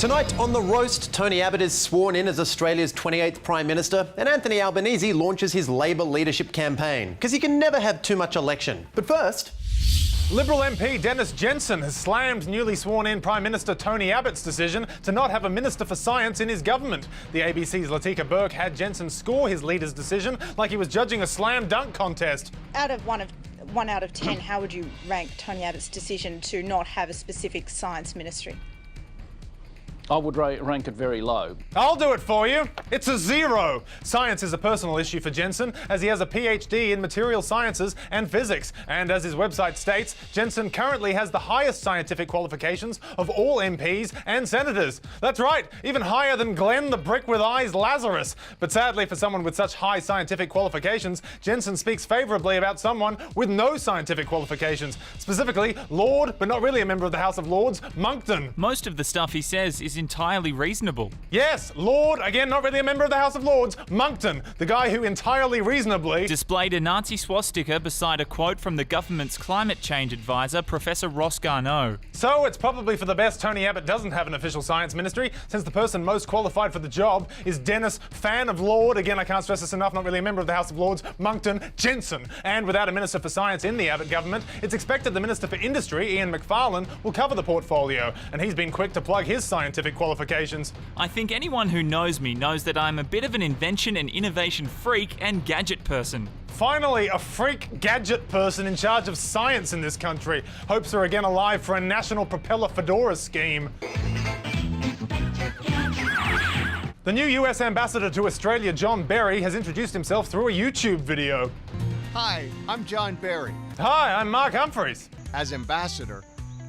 Tonight on The Roast, Tony Abbott is sworn in as Australia's 28th Prime Minister and Anthony Albanese launches his Labor leadership campaign, because you can never have too much election. But first... Liberal MP Dennis Jensen has slammed newly sworn-in Prime Minister Tony Abbott's decision to not have a Minister for Science in his government. The ABC's Latika Burke had Jensen score his leader's decision like he was judging a slam dunk contest. Out of 1 out of 10, how would you rank Tony Abbott's decision to not have a specific science ministry? I would rank it very low. I'll do it for you. It's a 0. Science is a personal issue for Jensen, as he has a PhD in material sciences and physics. And as his website states, Jensen currently has the highest scientific qualifications of all MPs and senators. That's right, even higher than Glenn the Brick with Eyes Lazarus. But sadly for someone with such high scientific qualifications, Jensen speaks favourably about someone with no scientific qualifications. Specifically, Lord, but not really a member of the House of Lords, Monckton. Most of the stuff he says is entirely reasonable. Yes, Lord, again not really a member of the House of Lords, Monckton, the guy who entirely reasonably displayed a Nazi swastika beside a quote from the government's climate change advisor, Professor Ross Garnaut. So it's probably for the best Tony Abbott doesn't have an official science ministry, since the person most qualified for the job is Dennis, fan of Lord, again I can't stress this enough, not really a member of the House of Lords, Monckton, Jensen. And without a Minister for Science in the Abbott government, it's expected the Minister for Industry, Ian Macfarlane, will cover the portfolio, and he's been quick to plug his scientific qualifications. I think anyone who knows me knows that I'm a bit of an invention and innovation freak and gadget person. Finally, a freak gadget person in charge of science in this country. Hopes are again alive for a national propeller fedora scheme. The new US ambassador to Australia, John Berry, has introduced himself through a YouTube video. Hi, I'm John Berry. Hi, I'm Mark Humphreys. As ambassador,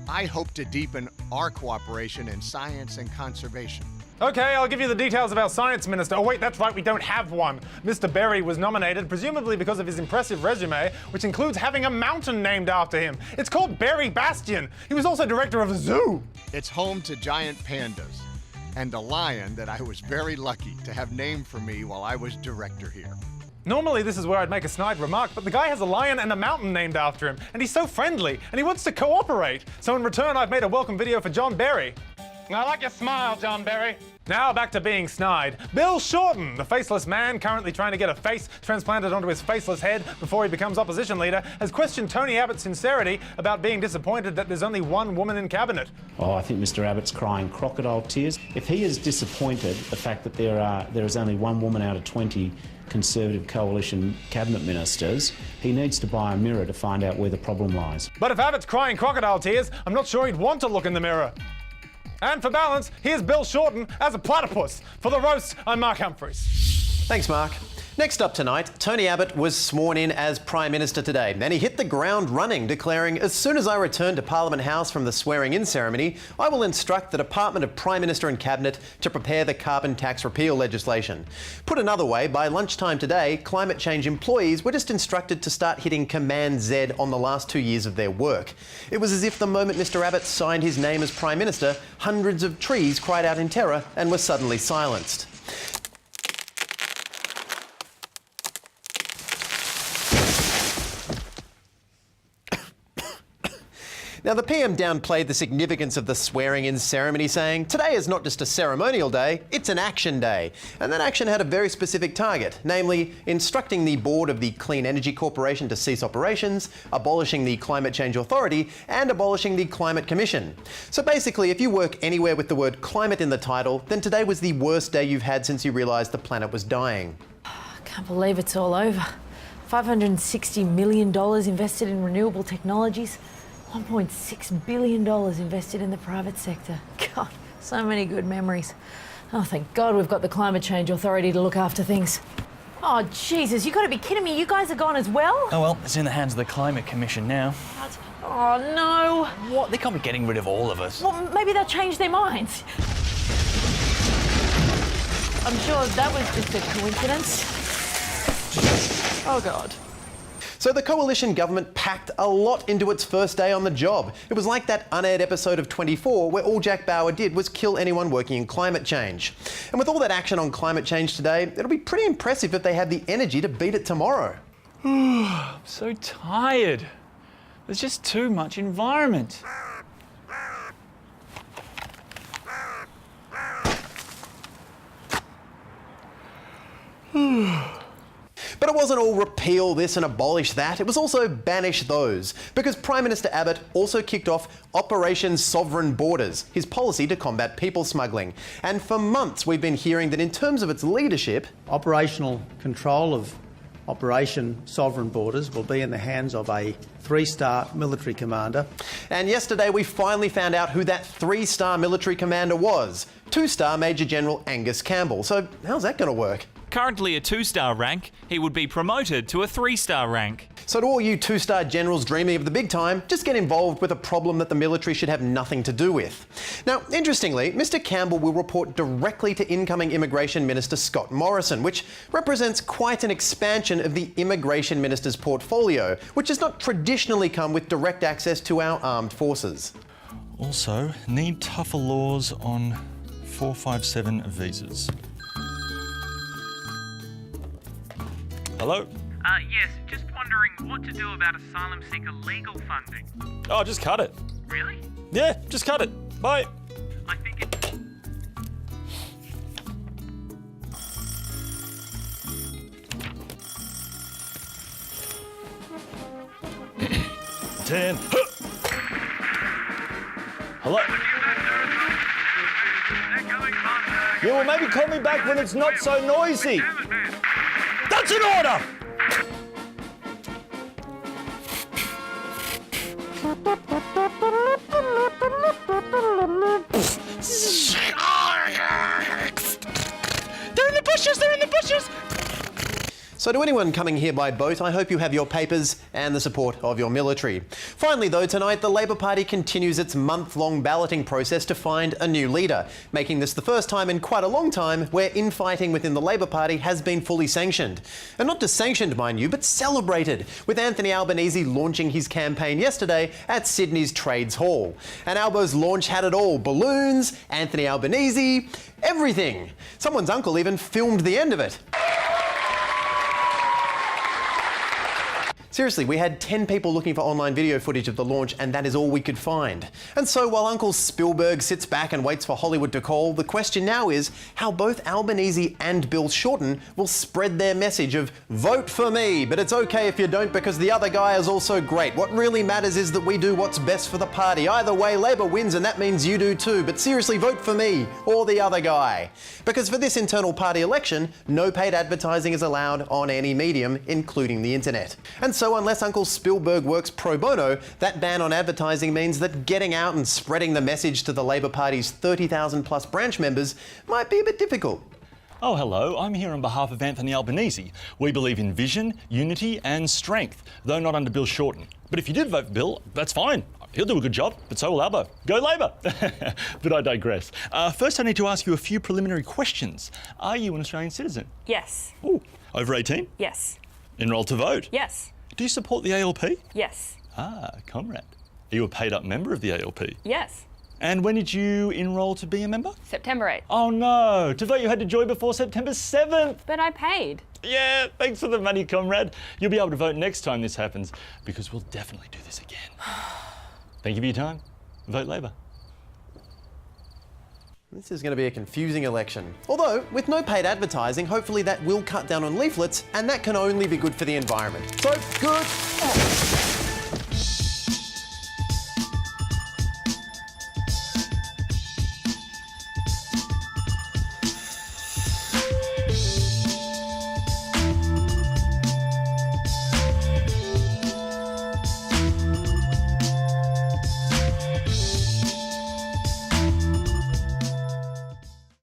I hope to deepen our cooperation in science and conservation. Okay, I'll give you the details of our science minister. Oh wait, that's right, we don't have one. Mr. Berry was nominated presumably because of his impressive resume, which includes having a mountain named after him. It's called Berry Bastion. He was also director of a zoo. It's home to giant pandas and a lion that I was very lucky to have named for me while I was director here. Normally this is where I'd make a snide remark, but the guy has a lion and a mountain named after him, and he's so friendly, and he wants to cooperate. So in return, I've made a welcome video for John Berry. I like your smile, John Berry. Now back to being snide. Bill Shorten, the faceless man currently trying to get a face transplanted onto his faceless head before he becomes opposition leader, has questioned Tony Abbott's sincerity about being disappointed that there's only one woman in cabinet. Oh, I think Mr. Abbott's crying crocodile tears. If he is disappointed the fact that there is only one woman out of 20 Conservative coalition cabinet ministers, he needs to buy a mirror to find out where the problem lies. But if Abbott's crying crocodile tears, I'm not sure he'd want to look in the mirror. And for balance, here's Bill Shorten as a platypus. For The Roast, I'm Mark Humphreys. Thanks, Mark. Next up tonight, Tony Abbott was sworn in as Prime Minister today, and he hit the ground running, declaring, "As soon as I return to Parliament House from the swearing-in ceremony, I will instruct the Department of Prime Minister and Cabinet to prepare the carbon tax repeal legislation." Put another way, by lunchtime today, climate change employees were just instructed to start hitting Command Z on the last 2 years of their work. It was as if the moment Mr. Abbott signed his name as Prime Minister, hundreds of trees cried out in terror and were suddenly silenced. Now, the PM downplayed the significance of the swearing-in ceremony, saying, "Today is not just a ceremonial day, it's an action day." And that action had a very specific target, namely instructing the board of the Clean Energy Corporation to cease operations, abolishing the Climate Change Authority, and abolishing the Climate Commission. So basically, if you work anywhere with the word climate in the title, then today was the worst day you've had since you realised the planet was dying. I can't believe it's all over. $560 million invested in renewable technologies. $1.6 billion invested in the private sector. God, so many good memories. Oh, thank God we've got the Climate Change Authority to look after things. Oh, Jesus, you got to be kidding me. You guys are gone as well? Oh, well, it's in the hands of the Climate Commission now. Oh, no. What? They can't be getting rid of all of us. Well, maybe they'll change their minds. I'm sure that was just a coincidence. Oh, God. So the coalition government packed a lot into its first day on the job. It was like that unaired episode of 24 where all Jack Bauer did was kill anyone working in climate change. And with all that action on climate change today, it'll be pretty impressive if they have the energy to beat it tomorrow. I'm so tired. There's just too much environment. But it wasn't all repeal this and abolish that, it was also banish those, because Prime Minister Abbott also kicked off Operation Sovereign Borders, his policy to combat people smuggling. And for months we've been hearing that in terms of its leadership, operational control of Operation Sovereign Borders will be in the hands of a 3-star military commander. And yesterday we finally found out who that 3-star military commander was. 2-star Major General Angus Campbell. So how's that going to work? Currently a 2-star rank, he would be promoted to a 3-star rank. So to all you 2-star generals dreaming of the big time, just get involved with a problem that the military should have nothing to do with. Now, interestingly, Mr Campbell will report directly to incoming Immigration Minister Scott Morrison, which represents quite an expansion of the Immigration Minister's portfolio, which has not traditionally come with direct access to our armed forces. Also, need tougher laws on 457 visas. Hello? Yes, just wondering what to do about asylum seeker legal funding. Oh, just cut it. Really? Yeah, just cut it. Bye. I think it... 10. Hello? Yeah, well, maybe call me back when it's not so noisy. That's an order! They're in the bushes! They're in the bushes! So to anyone coming here by boat, I hope you have your papers and the support of your military. Finally though, tonight the Labor Party continues its month-long balloting process to find a new leader, making this the first time in quite a long time where infighting within the Labor Party has been fully sanctioned. And not just sanctioned, mind you, but celebrated, with Anthony Albanese launching his campaign yesterday at Sydney's Trades Hall. And Albo's launch had it all: balloons, Anthony Albanese, everything. Someone's uncle even filmed the end of it. Seriously, we had 10 people looking for online video footage of the launch, and that is all we could find. And so while Uncle Spielberg sits back and waits for Hollywood to call, the question now is how both Albanese and Bill Shorten will spread their message of vote for me, but it's okay if you don't because the other guy is also great. What really matters is that we do what's best for the party. Either way, Labor wins and that means you do too, but seriously, vote for me or the other guy. Because for this internal party election, no paid advertising is allowed on any medium, including the internet. And so unless Uncle Spielberg works pro bono, that ban on advertising means that getting out and spreading the message to the Labor Party's 30,000 plus branch members might be a bit difficult. Oh, hello. I'm here on behalf of Anthony Albanese. We believe in vision, unity and strength, though not under Bill Shorten. But if you did vote for Bill, that's fine. He'll do a good job, but so will Albo. Go Labor! But I digress. First, I need to ask you a few preliminary questions. Are you an Australian citizen? Yes. Ooh. Over 18? Yes. Enrolled to vote? Yes. Do you support the ALP? Yes. Ah, comrade. Are you a paid-up member of the ALP? Yes. And when did you enrol to be a member? September 8th. Oh no! To vote you had to join before September 7th! But I paid. Yeah, thanks for the money, comrade. You'll be able to vote next time this happens, because we'll definitely do this again. Thank you for your time. Vote Labor. This is going to be a confusing election. Although, with no paid advertising, hopefully that will cut down on leaflets, and that can only be good for the environment. So, good.